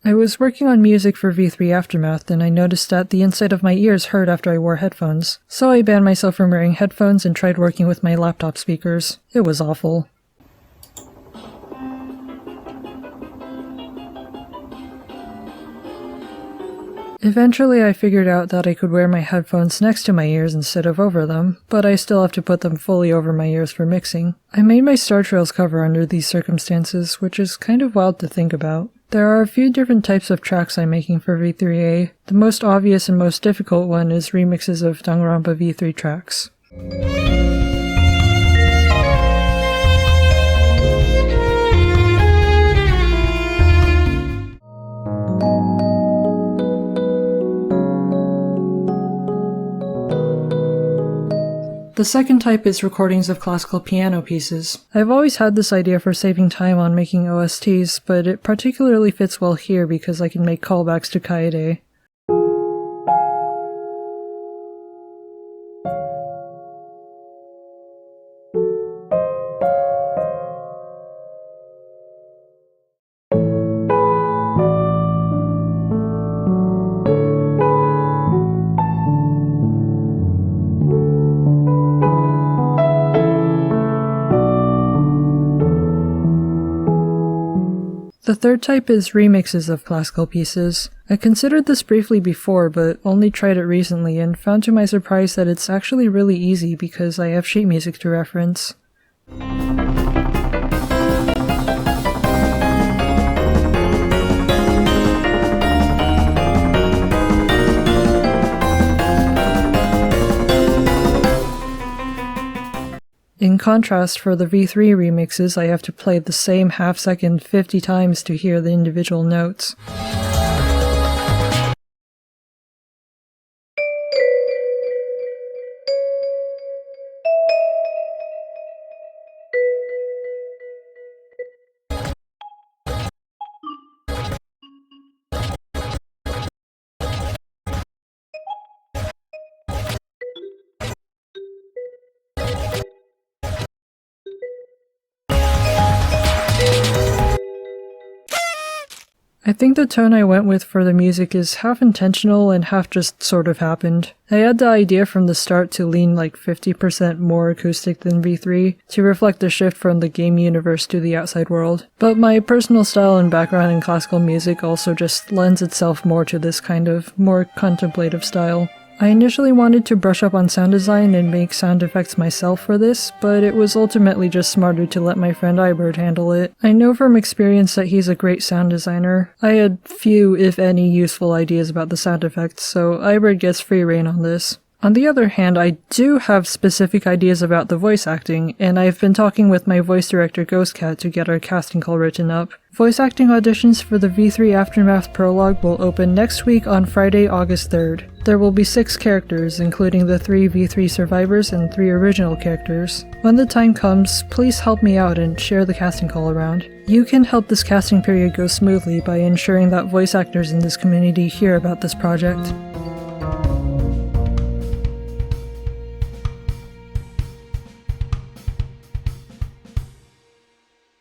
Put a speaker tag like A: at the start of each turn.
A: I was working on music for V3 Aftermath and I noticed that the inside of my ears hurt after I wore headphones, so I banned myself from wearing headphones and tried working with my laptop speakers. It was awful. Eventually I figured out that I could wear my headphones next to my ears instead of over them, but I still have to put them fully over my ears for mixing. I made my Star Trails cover under these circumstances, which is kind of wild to think about. There are a few different types of tracks I'm making for V3A. The most obvious and most difficult one is remixes of Danganronpa V3 tracks. The second type is recordings of classical piano pieces. I've always had this idea for saving time on making OSTs, but it particularly fits well here because I can make callbacks to Kaede. The third type is remixes of classical pieces. I considered this briefly before, but only tried it recently and found to my surprise that it's actually really easy because I have sheet music to reference. In contrast, for the V3 remixes, I have to play the same half-second 50 times to hear the individual notes. I think the tone I went with for the music is half intentional and half just sort of happened. I had the idea from the start to lean like 50% more acoustic than V3 to reflect the shift from the game universe to the outside world. But my personal style and background in classical music also just lends itself more to this kind of more contemplative style. I initially wanted to brush up on sound design and make sound effects myself for this, but it was ultimately just smarter to let my friend Ibert handle it. I know from experience that he's a great sound designer. I had few, if any, useful ideas about the sound effects, so Ibert gets free rein on this. On the other hand, I do have specific ideas about the voice acting, and I've been talking with my voice director Ghostcat to get our casting call written up. Voice acting auditions for the V3 Aftermath prologue will open next week on Friday, August 3rd. There will be 6 characters, including the 3 V3 survivors and 3 original characters. When the time comes, please help me out and share the casting call around. You can help this casting period go smoothly by ensuring that voice actors in this community hear about this project.